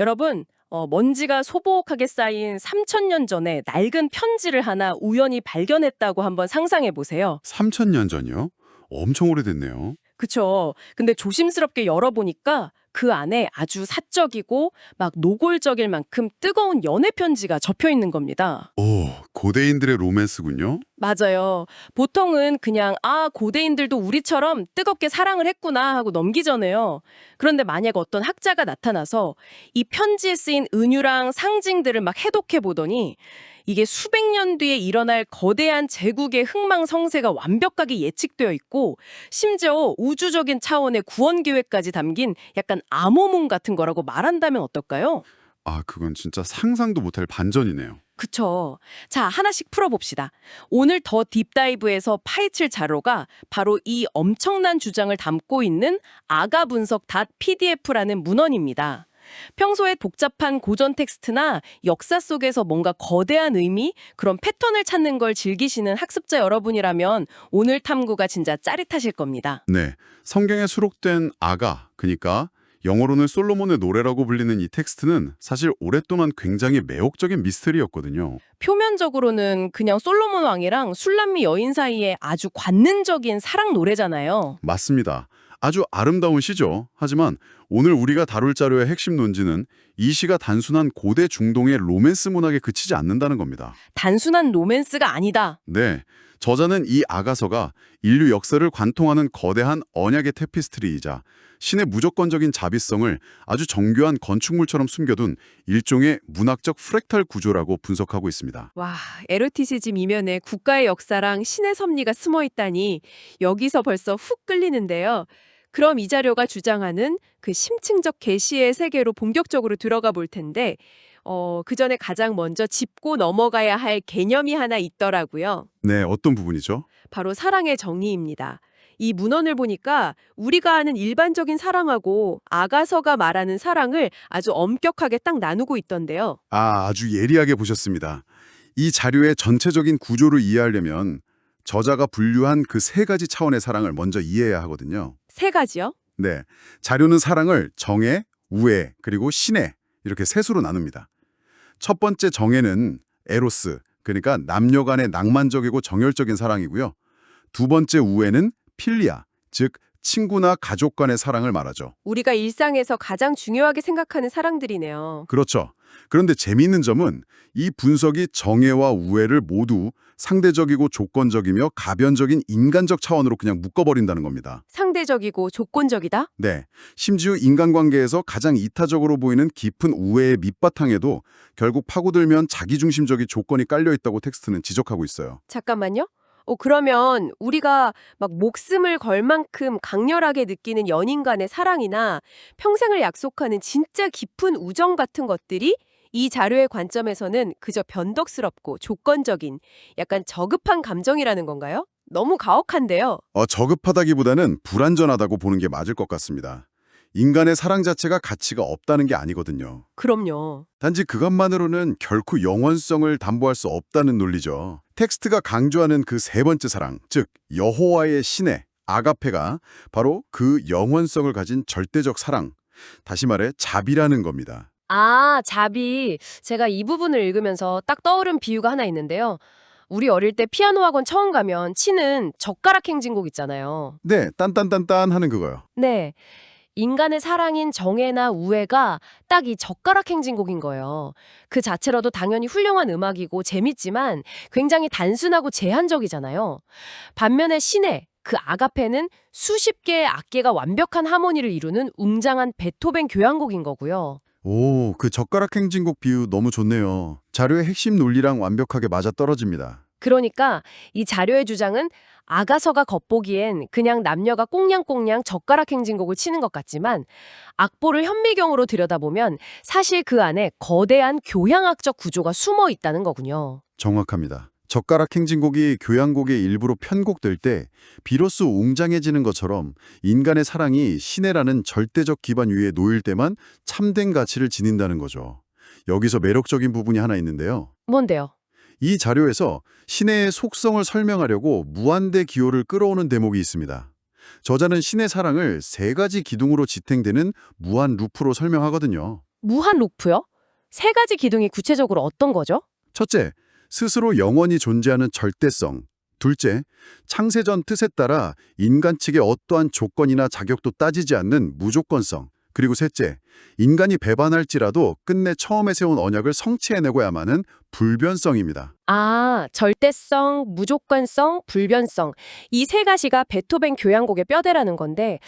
여러분, 먼지가 소복하게 쌓인 3,000년 전에 낡은 편지를 하나 우연히 발견했다고 한번 상상해 보세요. 3,000년 전이요? 엄청 오래됐네요. 그쵸? 근데 조심스럽게 열어보니까 그 안에 아주 사적이고 막 노골적일 만큼 뜨거운 연애 편지가 접혀 있는 겁니다. 오, 고대인들의 로맨스군요. 맞아요. 보통은 그냥 고대인들도 우리처럼 뜨겁게 사랑을 했구나 하고 넘기잖아요. 그런데 만약 어떤 학자가 나타나서 이 편지에 쓰인 은유랑 상징들을 막 해독해 보더니 이게 수백 년 뒤에 일어날 거대한 제국의 흥망성쇠가 완벽하게 예측되어 있고 심지어 우주적인 차원의 구원 계획까지 담긴 약간 암호문 같은 거라고 말한다면 어떨까요? 아, 그건 진짜 상상도 못할 반전이네요. 그쵸. 자, 하나씩 풀어봅시다. 오늘 더 딥다이브에서 파헤칠 자료가 바로 이 엄청난 주장을 담고 있는 아가분석.pdf라는 문헌입니다. 평소에 복잡한 고전 텍스트나 역사 속에서 뭔가 거대한 의미, 그런 패턴을 찾는 걸 즐기시는 학습자 여러분이라면 오늘 탐구가 진짜 짜릿하실 겁니다. 네, 성경에 수록된 아가, 그러니까 영어로는 솔로몬의 노래라고 불리는 이 텍스트는 사실 오랫동안 굉장히 매혹적인 미스터리였거든요. 표면적으로는 그냥 솔로몬 왕이랑 술람미 여인 사이에 아주 관능적인 사랑 노래잖아요. 맞습니다. 아주 아름다운 시죠. 하지만 오늘 우리가 다룰 자료의 핵심 논지는 이 시가 단순한 고대 중동의 로맨스 문학에 그치지 않는다는 겁니다. 단순한 로맨스가 아니다. 네, 저자는 이 아가서가 인류 역사를 관통하는 거대한 언약의 테피스트리이자 신의 무조건적인 자비성을 아주 정교한 건축물처럼 숨겨둔 일종의 문학적 프랙탈 구조라고 분석하고 있습니다. 와, 에로티시즘 이면에 국가의 역사랑 신의 섭리가 숨어 있다니 여기서 벌써 훅 끌리는데요. 그럼 이 자료가 주장하는 그 심층적 계시의 세계로 본격적으로 들어가 볼 텐데 그 전에 가장 먼저 짚고 넘어가야 할 개념이 하나 있더라고요. 네, 어떤 부분이죠? 바로 사랑의 정의입니다. 이 문헌을 보니까 우리가 아는 일반적인 사랑하고 아가서가 말하는 사랑을 아주 엄격하게 딱 나누고 있던데요. 아주 예리하게 보셨습니다. 이 자료의 전체적인 구조를 이해하려면 저자가 분류한 그 세 가지 차원의 사랑을 먼저 이해해야 하거든요. 세 가지요? 네, 자료는 사랑을 정애, 우애, 그리고 신애 이렇게 셋으로 나눕니다. 첫 번째 정애는 에로스, 그러니까 남녀 간의 낭만적이고 정열적인 사랑이고요. 두 번째 우애는 필리아, 즉 친구나 가족 간의 사랑을 말하죠. 우리가 일상에서 가장 중요하게 생각하는 사랑들이네요. 그렇죠. 그런데 재미있는 점은 이 분석이 정애와 우애를 모두 상대적이고 조건적이며 가변적인 인간적 차원으로 그냥 묶어버린다는 겁니다. 상대적이고 조건적이다? 네, 심지어 인간관계에서 가장 이타적으로 보이는 깊은 우애의 밑바탕에도 결국 파고들면 자기중심적인 조건이 깔려있다고 텍스트는 지적하고 있어요. 잠깐만요. 그러면 우리가 막 목숨을 걸 만큼 강렬하게 느끼는 연인 간의 사랑이나 평생을 약속하는 진짜 깊은 우정 같은 것들이 이 자료의 관점에서는 그저 변덕스럽고 조건적인 약간 저급한 감정이라는 건가요? 너무 가혹한데요. 저급하다기보다는 불완전하다고 보는 게 맞을 것 같습니다. 인간의 사랑 자체가 가치가 없다는 게 아니거든요. 그럼요. 단지 그것만으로는 결코 영원성을 담보할 수 없다는 논리죠. 텍스트가 강조하는 그 세 번째 사랑, 즉 여호와의 신의 아가페가 바로 그 영원성을 가진 절대적 사랑, 다시 말해 자비라는 겁니다. 자비. 제가 이 부분을 읽으면서 딱 떠오른 비유가 하나 있는데요. 우리 어릴 때 피아노 학원 처음 가면 치는 젓가락 행진곡 있잖아요. 네, 딴딴딴딴 하는 그거요. 네. 인간의 사랑인 정애나 우애가 딱 이 젓가락 행진곡인 거예요. 그 자체로도 당연히 훌륭한 음악이고 재밌지만 굉장히 단순하고 제한적이잖아요. 반면에 신의 그 아가페는 수십 개의 악기가 완벽한 하모니를 이루는 웅장한 베토벤 교향곡인 거고요. 오, 그 젓가락 행진곡 비유 너무 좋네요. 자료의 핵심 논리랑 완벽하게 맞아떨어집니다. 그러니까 이 자료의 주장은 아가서가 겉보기엔 그냥 남녀가 꽁냥꽁냥 젓가락 행진곡을 치는 것 같지만 악보를 현미경으로 들여다보면 사실 그 안에 거대한 교향악적 구조가 숨어 있다는 거군요. 정확합니다. 젓가락 행진곡이 교향곡의 일부로 편곡될 때 비로소 웅장해지는 것처럼 인간의 사랑이 신애라는 절대적 기반 위에 놓일 때만 참된 가치를 지닌다는 거죠. 여기서 매력적인 부분이 하나 있는데요. 뭔데요? 이 자료에서 신의 속성을 설명하려고 무한대 기호를 끌어오는 대목이 있습니다. 저자는 신의 사랑을 세 가지 기둥으로 지탱되는 무한 루프로 설명하거든요. 무한 루프요? 세 가지 기둥이 구체적으로 어떤 거죠? 첫째, 스스로 영원히 존재하는 절대성. 둘째, 창세전 뜻에 따라 인간 측의 어떠한 조건이나 자격도 따지지 않는 무조건성. 그리고 셋째, 인간이 배반할지라도 끝내 처음에 세운 언약을 성취해내고야만 하는 불변성입니다. 아, 절대성, 무조건성, 불변성. 이 세 가지가 베토벤 교향곡의 뼈대라는 건데,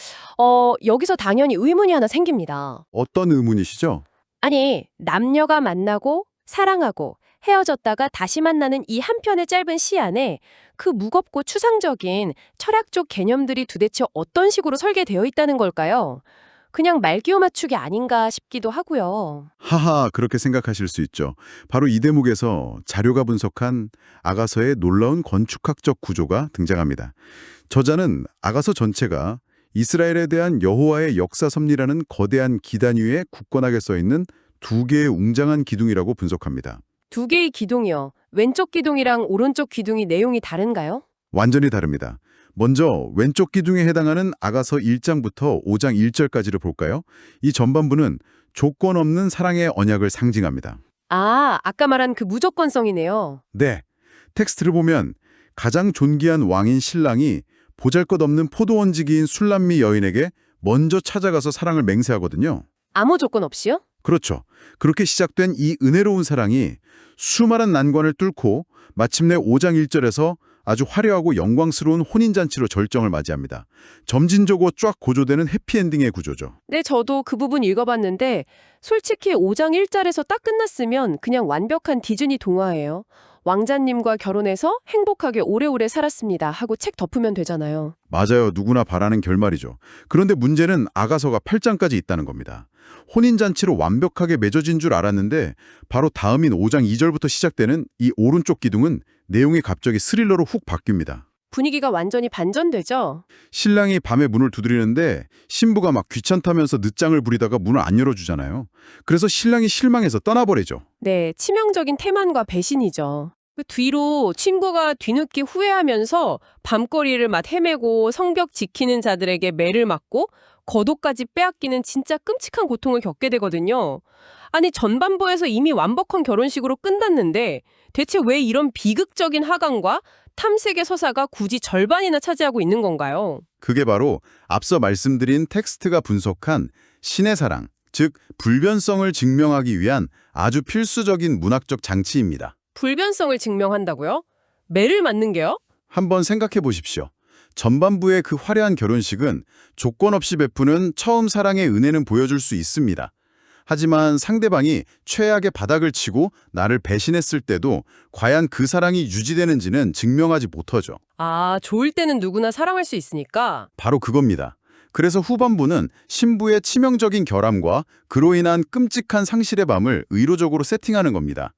여기서 당연히 의문이 하나 생깁니다. 어떤 의문이시죠? 아니, 남녀가 만나고 사랑하고 헤어졌다가 다시 만나는 이 한 편의 짧은 시 안에 그 무겁고 추상적인 철학적 개념들이 도대체 어떤 식으로 설계되어 있다는 걸까요? 그냥 말기호 맞추기 아닌가 싶기도 하고요. 하하, 그렇게 생각하실 수 있죠. 바로 이 대목에서 자료가 분석한 아가서의 놀라운 건축학적 구조가 등장합니다. 저자는 아가서 전체가 이스라엘에 대한 여호와의 역사 섭리라는 거대한 기단 위에 굳건하게 써있는 두 개의 웅장한 기둥이라고 분석합니다. 두 개의 기둥이요. 왼쪽 기둥이랑 오른쪽 기둥이 내용이 다른가요? 완전히 다릅니다. 먼저 왼쪽 기둥에 해당하는 아가서 1장부터 5장 1절까지를 볼까요? 이 전반부는 조건 없는 사랑의 언약을 상징합니다. 아, 아까 말한 그 무조건성이네요. 네, 텍스트를 보면 가장 존귀한 왕인 신랑이 보잘것없는 포도원지기인 술람미 여인에게 먼저 찾아가서 사랑을 맹세하거든요. 아무 조건 없이요? 그렇죠. 그렇게 시작된 이 은혜로운 사랑이 수많은 난관을 뚫고 마침내 5장 1절에서 아주 화려하고 영광스러운 혼인잔치로 절정을 맞이합니다. 점진적으로 쫙 고조되는 해피엔딩의 구조죠. 네, 저도 그 부분 읽어봤는데 솔직히 5장 1절에서 딱 끝났으면 그냥 완벽한 디즈니 동화예요. 왕자님과 결혼해서 행복하게 오래오래 살았습니다 하고 책 덮으면 되잖아요. 맞아요. 누구나 바라는 결말이죠. 그런데 문제는 아가서가 8장까지 있다는 겁니다. 혼인잔치로 완벽하게 맺어진 줄 알았는데 바로 다음인 5장 2절부터 시작되는 이 오른쪽 기둥은 내용이 갑자기 스릴러로 훅 바뀝니다. 분위기가 완전히 반전되죠? 신랑이 밤에 문을 두드리는데 신부가 막 귀찮다면서 늦장을 부리다가 문을 안 열어주잖아요. 그래서 신랑이 실망해서 떠나버리죠. 네, 치명적인 태만과 배신이죠. 그 뒤로 친구가 뒤늦게 후회하면서 밤거리를 막 헤매고 성벽 지키는 자들에게 매를 맞고 겉옷까지 빼앗기는 진짜 끔찍한 고통을 겪게 되거든요. 아니, 전반부에서 이미 완벽한 결혼식으로 끝났는데 대체 왜 이런 비극적인 하강과 탐색의 서사가 굳이 절반이나 차지하고 있는 건가요? 그게 바로 앞서 말씀드린 텍스트가 분석한 신의 사랑, 즉 불변성을 증명하기 위한 아주 필수적인 문학적 장치입니다. 불변성을 증명한다고요? 매를 맞는 게요? 한번 생각해 보십시오. 전반부의 그 화려한 결혼식은 조건 없이 베푸는 처음 사랑의 은혜는 보여줄 수 있습니다. 하지만 상대방이 최악의 바닥을 치고 나를 배신했을 때도 과연 그 사랑이 유지되는지는 증명하지 못하죠. 아, 좋을 때는 누구나 사랑할 수 있으니까. 바로 그겁니다. 그래서 후반부는 신부의 치명적인 결함과 그로 인한 끔찍한 상실의 밤을 의도적으로 세팅하는 겁니다.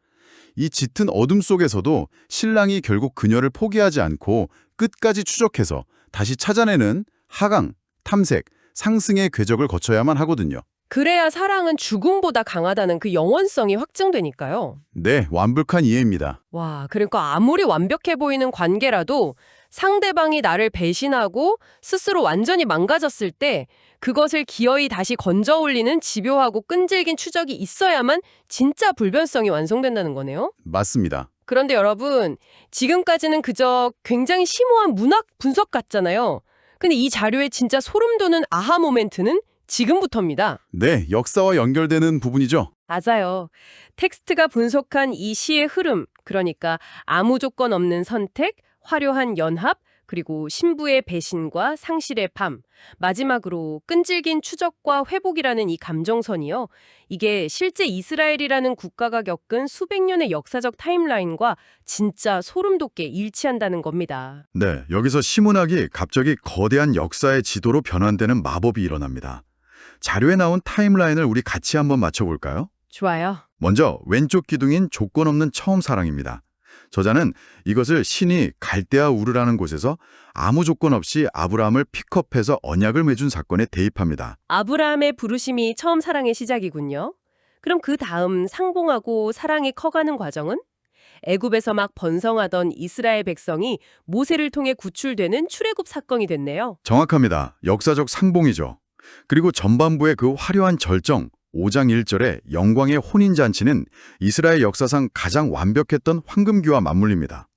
이 짙은 어둠 속에서도 신랑이 결국 그녀를 포기하지 않고 끝까지 추적해서 다시 찾아내는 하강, 탐색, 상승의 궤적을 거쳐야만 하거든요. 그래야 사랑은 죽음보다 강하다는 그 영원성이 확증되니까요. 네, 완벽한 이해입니다. 와, 그러니까 아무리 완벽해 보이는 관계라도 상대방이 나를 배신하고 스스로 완전히 망가졌을 때 그것을 기어이 다시 건져 올리는 집요하고 끈질긴 추적이 있어야만 진짜 불변성이 완성된다는 거네요. 맞습니다. 그런데 여러분, 지금까지는 그저 굉장히 심오한 문학 분석 같잖아요. 근데 이 자료의 진짜 소름 돋는 아하 모멘트는 지금부터입니다. 네, 역사와 연결되는 부분이죠. 맞아요. 텍스트가 분석한 이 시의 흐름, 그러니까 아무 조건 없는 선택, 화려한 연합, 그리고 신부의 배신과 상실의 밤, 마지막으로 끈질긴 추적과 회복이라는 이 감정선이요. 이게 실제 이스라엘이라는 국가가 겪은 수백 년의 역사적 타임라인과 진짜 소름 돋게 일치한다는 겁니다. 네, 여기서 시문학이 갑자기 거대한 역사의 지도로 변환되는 마법이 일어납니다. 자료에 나온 타임라인을 우리 같이 한번 맞춰볼까요? 좋아요. 먼저 왼쪽 기둥인 조건 없는 처음 사랑입니다. 저자는 이것을 신이 갈대아 우르라는 곳에서 아무 조건 없이 아브라함을 픽업해서 언약을 맺은 사건에 대입합니다. 아브라함의 부르심이 처음 사랑의 시작이군요. 그럼 그 다음 상봉하고 사랑이 커가는 과정은? 애굽에서 막 번성하던 이스라엘 백성이 모세를 통해 구출되는 출애굽 사건이 됐네요. 정확합니다. 역사적 상봉이죠. 그리고 전반부의 그 화려한 절정, 5장 1절의 영광의 혼인잔치는 이스라엘 역사상 가장 완벽했던 황금기와 맞물립니다.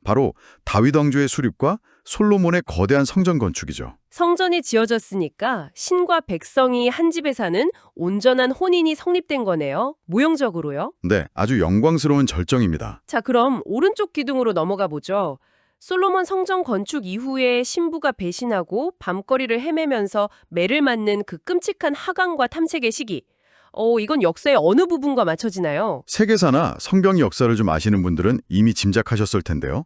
바로 다윗 왕조의 수립과 솔로몬의 거대한 성전 건축이죠. 성전이 지어졌으니까 신과 백성이 한 집에 사는 온전한 혼인이 성립된 거네요. 모형적으로요. 네, 아주 영광스러운 절정입니다. 자, 그럼 오른쪽 기둥으로 넘어가 보죠. 솔로몬 성전 건축 이후에 신부가 배신하고 밤거리를 헤매면서 매를 맞는 그 끔찍한 하강과 탐색의 시기. 이건 역사의 어느 부분과 맞춰지나요? 세계사나 성경 역사를 좀 아시는 분들은 이미 짐작하셨을 텐데요.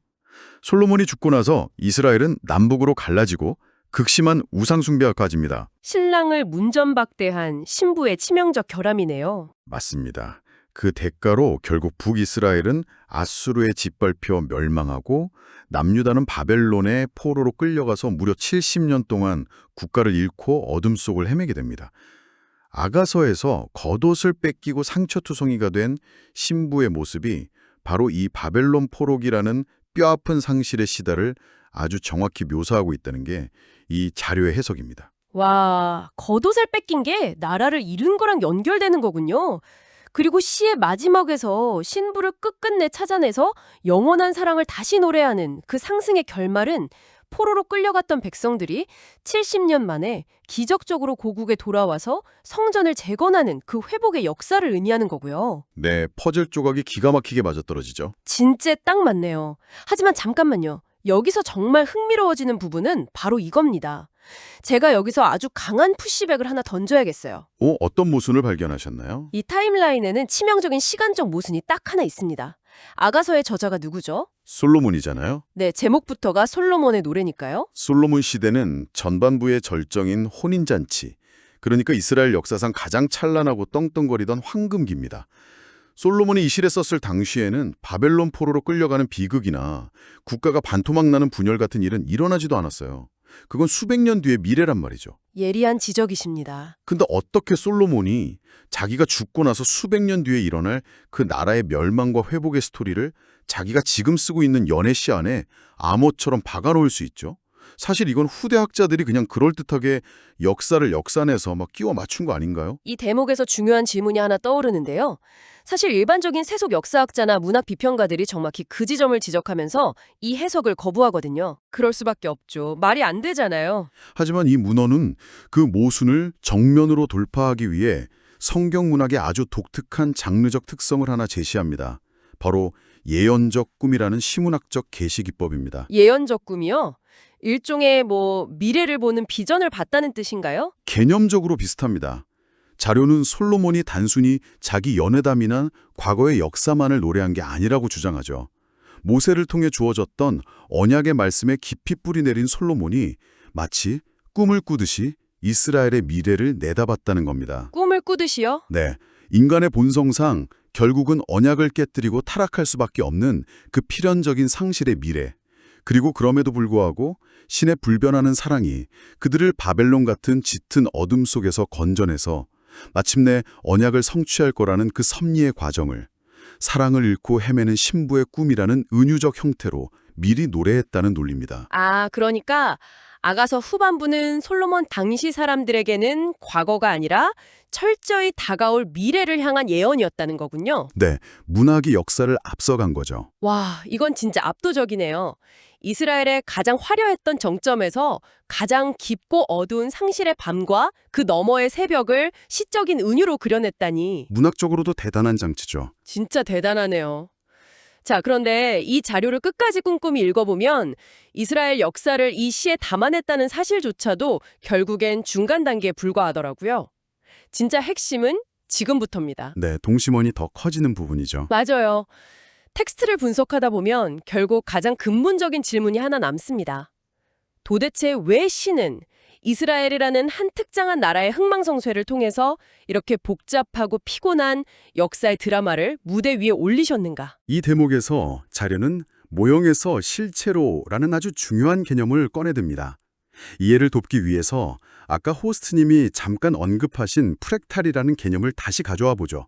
솔로몬이 죽고 나서 이스라엘은 남북으로 갈라지고 극심한 우상 숭배가 가집니다. 신랑을 문전박대한 신부의 치명적 결함이네요. 맞습니다. 그 대가로 결국 북이스라엘은 아수르에 짓밟혀 멸망하고 남유다는 바벨론의 포로로 끌려가서 무려 70년 동안 국가를 잃고 어둠 속을 헤매게 됩니다. 아가서에서 겉옷을 뺏기고 상처투성이가 된 신부의 모습이 바로 이 바벨론 포로기라는 뼈아픈 상실의 시달을 아주 정확히 묘사하고 있다는 게 이 자료의 해석입니다. 와, 겉옷을 뺏긴 게 나라를 잃은 거랑 연결되는 거군요. 그리고 시의 마지막에서 신부를 끝끝내 찾아내서 영원한 사랑을 다시 노래하는 그 상승의 결말은 포로로 끌려갔던 백성들이 70년 만에 기적적으로 고국에 돌아와서 성전을 재건하는 그 회복의 역사를 의미하는 거고요. 네, 퍼즐 조각이 기가 막히게 맞아떨어지죠. 진짜 딱 맞네요. 하지만 잠깐만요. 여기서 정말 흥미로워지는 부분은 바로 이겁니다. 제가 여기서 아주 강한 푸시백을 하나 던져야겠어요. 어떤 모순을 발견하셨나요? 이 타임라인에는 치명적인 시간적 모순이 딱 하나 있습니다. 아가서의 저자가 누구죠? 솔로몬이잖아요. 네, 제목부터가 솔로몬의 노래니까요. 솔로몬 시대는 전반부의 절정인 혼인잔치, 그러니까 이스라엘 역사상 가장 찬란하고 떵떵거리던 황금기입니다. 솔로몬이 이 시를 썼을 당시에는 바벨론 포로로 끌려가는 비극이나 국가가 반토막 나는 분열 같은 일은 일어나지도 않았어요. 그건 수백 년 뒤의 미래란 말이죠. 예리한 지적이십니다. 근데 어떻게 솔로몬이 자기가 죽고 나서 수백 년 뒤에 일어날 그 나라의 멸망과 회복의 스토리를 자기가 지금 쓰고 있는 연애 시 안에 암호처럼 박아놓을 수 있죠? 사실 이건 후대 학자들이 그냥 그럴듯하게 역사를 역산해서 막 끼워 맞춘 거 아닌가요? 이 대목에서 중요한 질문이 하나 떠오르는데요. 사실 일반적인 세속 역사학자나 문학 비평가들이 정확히 그 지점을 지적하면서 이 해석을 거부하거든요. 그럴 수밖에 없죠. 말이 안 되잖아요. 하지만 이 문헌은 그 모순을 정면으로 돌파하기 위해 성경 문학의 아주 독특한 장르적 특성을 하나 제시합니다. 바로 예언적 꿈이라는 시문학적 계시 기법입니다. 예언적 꿈이요? 일종의 미래를 보는 비전을 봤다는 뜻인가요? 개념적으로 비슷합니다. 자료는 솔로몬이 단순히 자기 연애담이나 과거의 역사만을 노래한 게 아니라고 주장하죠. 모세를 통해 주어졌던 언약의 말씀에 깊이 뿌리 내린 솔로몬이 마치 꿈을 꾸듯이 이스라엘의 미래를 내다봤다는 겁니다. 꿈을 꾸듯이요? 네, 인간의 본성상 결국은 언약을 깨뜨리고 타락할 수밖에 없는 그 필연적인 상실의 미래, 그리고 그럼에도 불구하고 신의 불변하는 사랑이 그들을 바벨론 같은 짙은 어둠 속에서 건져내서 마침내 언약을 성취할 거라는 그 섭리의 과정을 사랑을 잃고 헤매는 신부의 꿈이라는 은유적 형태로 미리 노래했다는 논리입니다. 그러니까 아가서 후반부는 솔로몬 당시 사람들에게는 과거가 아니라 철저히 다가올 미래를 향한 예언이었다는 거군요. 네, 문학이 역사를 앞서간 거죠. 와, 이건 진짜 압도적이네요. 이스라엘의 가장 화려했던 정점에서 가장 깊고 어두운 상실의 밤과 그 너머의 새벽을 시적인 은유로 그려냈다니 문학적으로도 대단한 장치죠. 진짜 대단하네요. 자, 그런데 이 자료를 끝까지 꼼꼼히 읽어보면 이스라엘 역사를 이 시에 담아냈다는 사실조차도 결국엔 중간 단계에 불과하더라고요. 진짜 핵심은 지금부터입니다. 네, 동심원이 더 커지는 부분이죠. 맞아요. 텍스트를 분석하다 보면 결국 가장 근본적인 질문이 하나 남습니다. 도대체 왜 신은 이스라엘이라는 한 특정한 나라의 흥망성쇠를 통해서 이렇게 복잡하고 피곤한 역사의 드라마를 무대 위에 올리셨는가? 이 대목에서 자료는 모형에서 실체로라는 아주 중요한 개념을 꺼내듭니다. 이해를 돕기 위해서 아까 호스트님이 잠깐 언급하신 프랙탈이라는 개념을 다시 가져와 보죠.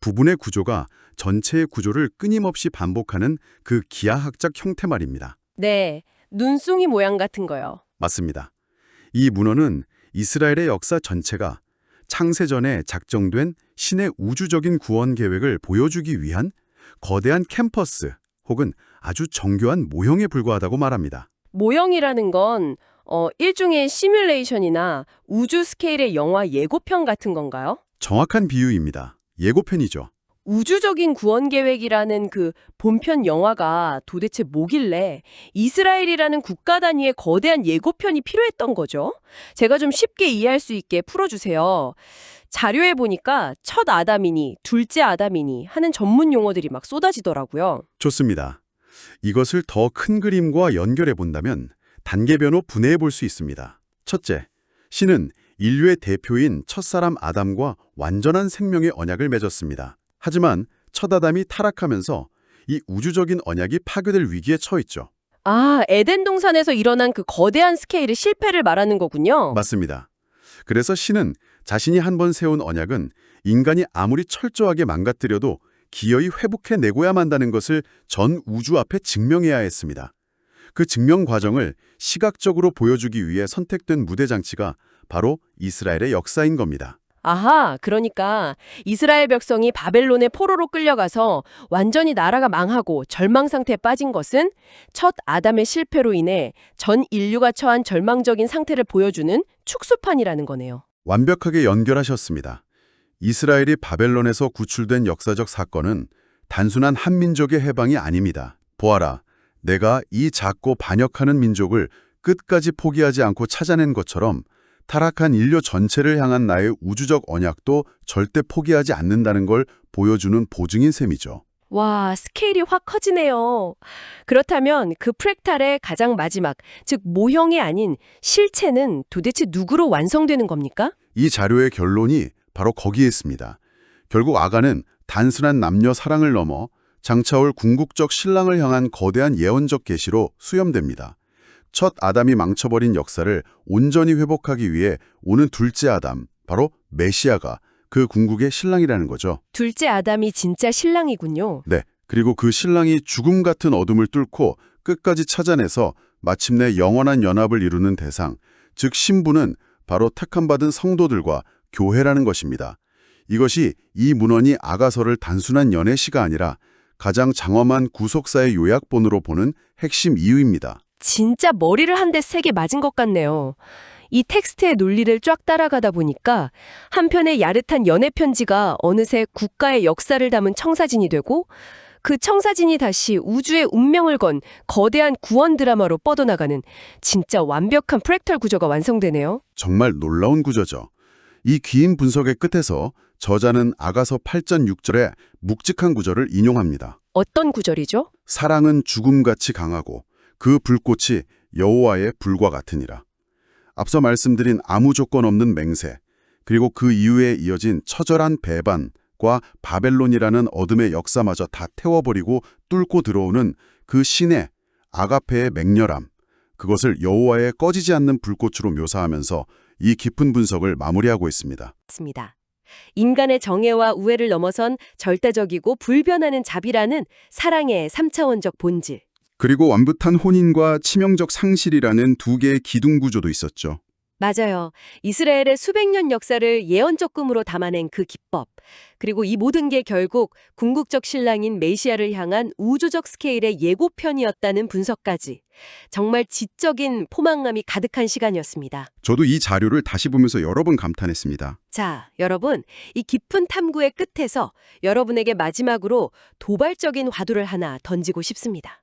부분의 구조가 전체의 구조를 끊임없이 반복하는 그 기하학적 형태 말입니다. 네, 눈송이 모양 같은 거요. 맞습니다. 이 문헌은 이스라엘의 역사 전체가 창세전에 작정된 신의 우주적인 구원 계획을 보여주기 위한 거대한 캠퍼스 혹은 아주 정교한 모형에 불과하다고 말합니다. 모형이라는 건 일종의 시뮬레이션이나 우주 스케일의 영화 예고편 같은 건가요? 정확한 비유입니다. 예고편이죠. 우주적인 구원 계획이라는 그 본편 영화가 도대체 뭐길래 이스라엘이라는 국가 단위의 거대한 예고편이 필요했던 거죠? 제가 좀 쉽게 이해할 수 있게 풀어주세요. 자료에 보니까 첫 아담이니 둘째 아담이니 하는 전문 용어들이 막 쏟아지더라고요. 좋습니다. 이것을 더 큰 그림과 연결해 본다면 단계별로 분해해 볼 수 있습니다. 첫째, 신은 인류의 대표인 첫사람 아담과 완전한 생명의 언약을 맺었습니다. 하지만 첫 아담이 타락하면서 이 우주적인 언약이 파괴될 위기에 처했죠. 아, 에덴 동산에서 일어난 그 거대한 스케일의 실패를 말하는 거군요. 맞습니다. 그래서 신은 자신이 한 번 세운 언약은 인간이 아무리 철저하게 망가뜨려도 기어이 회복해내고야 만다는 것을 전 우주 앞에 증명해야 했습니다. 그 증명 과정을 시각적으로 보여주기 위해 선택된 무대 장치가 바로 이스라엘의 역사인 겁니다. 아하, 그러니까 이스라엘 백성이 바벨론의 포로로 끌려가서 완전히 나라가 망하고 절망 상태에 빠진 것은 첫 아담의 실패로 인해 전 인류가 처한 절망적인 상태를 보여주는 축소판이라는 거네요. 완벽하게 연결하셨습니다. 이스라엘이 바벨론에서 구출된 역사적 사건은 단순한 한 민족의 해방이 아닙니다. 보아라, 내가 이 작고 반역하는 민족을 끝까지 포기하지 않고 찾아낸 것처럼 타락한 인류 전체를 향한 나의 우주적 언약도 절대 포기하지 않는다는 걸 보여주는 보증인 셈이죠. 와, 스케일이 확 커지네요. 그렇다면 그 프랙탈의 가장 마지막, 즉 모형이 아닌 실체는 도대체 누구로 완성되는 겁니까? 이 자료의 결론이 바로 거기에 있습니다. 결국 아간은 단순한 남녀 사랑을 넘어 장차올 궁극적 신랑을 향한 거대한 예언적 계시로 수염됩니다. 첫 아담이 망쳐버린 역사를 온전히 회복하기 위해 오는 둘째 아담, 바로 메시아가 그 궁극의 신랑이라는 거죠. 둘째 아담이 진짜 신랑이군요. 네, 그리고 그 신랑이 죽음 같은 어둠을 뚫고 끝까지 찾아내서 마침내 영원한 연합을 이루는 대상, 즉 신부는 바로 택함받은 성도들과 교회라는 것입니다. 이것이 이 문헌이 아가서를 단순한 연애시가 아니라 가장 장엄한 구속사의 요약본으로 보는 핵심 이유입니다. 진짜 머리를 한 대 세게 맞은 것 같네요. 이 텍스트의 논리를 쫙 따라가다 보니까 한편의 야릇한 연애 편지가 어느새 국가의 역사를 담은 청사진이 되고 그 청사진이 다시 우주의 운명을 건 거대한 구원 드라마로 뻗어나가는 진짜 완벽한 프랙탈 구조가 완성되네요. 정말 놀라운 구조죠. 이 긴 분석의 끝에서 저자는 아가서 8장 6절의 묵직한 구절을 인용합니다. 어떤 구절이죠? 사랑은 죽음같이 강하고 그 불꽃이 여호와의 불과 같으니라. 앞서 말씀드린 아무 조건 없는 맹세, 그리고 그 이후에 이어진 처절한 배반과 바벨론이라는 어둠의 역사마저 다 태워버리고 뚫고 들어오는 그 신의 아가페의 맹렬함, 그것을 여호와의 꺼지지 않는 불꽃으로 묘사하면서 이 깊은 분석을 마무리하고 있습니다. 맞습니다. 인간의 정애와 우애를 넘어선 절대적이고 불변하는 자비라는 사랑의 3차원적 본질. 그리고 완벽한 혼인과 치명적 상실이라는 두 개의 기둥 구조도 있었죠. 맞아요. 이스라엘의 수백 년 역사를 예언적 꿈으로 담아낸 그 기법. 그리고 이 모든 게 결국 궁극적 신랑인 메시아를 향한 우주적 스케일의 예고편이었다는 분석까지. 정말 지적인 포만감이 가득한 시간이었습니다. 저도 이 자료를 다시 보면서 여러 번 감탄했습니다. 자, 여러분, 이 깊은 탐구의 끝에서 여러분에게 마지막으로 도발적인 화두를 하나 던지고 싶습니다.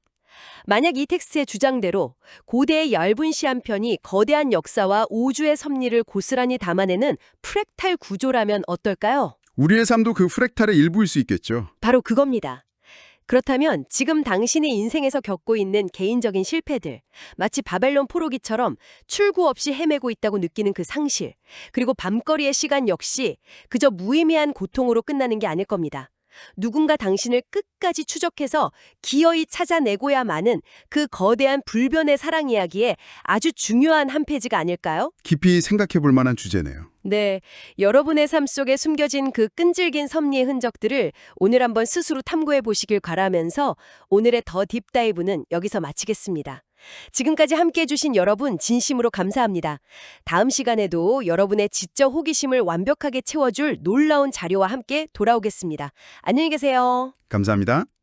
만약 이 텍스트의 주장대로 고대의 얇은 시 한 편이 거대한 역사와 우주의 섭리를 고스란히 담아내는 프랙탈 구조라면 어떨까요? 우리의 삶도 그 프랙탈의 일부일 수 있겠죠. 바로 그겁니다. 그렇다면 지금 당신의 인생에서 겪고 있는 개인적인 실패들, 마치 바벨론 포로기처럼 출구 없이 헤매고 있다고 느끼는 그 상실, 그리고 밤거리의 시간 역시 그저 무의미한 고통으로 끝나는 게 아닐 겁니다. 누군가 당신을 끝까지 추적해서 기어이 찾아내고야마는 그 거대한 불변의 사랑 이야기에 아주 중요한 한 페이지가 아닐까요? 깊이 생각해 볼 만한 주제네요. 네, 여러분의 삶 속에 숨겨진 그 끈질긴 섭리의 흔적들을 오늘 한번 스스로 탐구해 보시길 바라면서 오늘의 더 딥다이브는 여기서 마치겠습니다. 지금까지 함께해 주신 여러분 진심으로 감사합니다. 다음 시간에도 여러분의 지적 호기심을 완벽하게 채워줄 놀라운 자료와 함께 돌아오겠습니다. 안녕히 계세요. 감사합니다.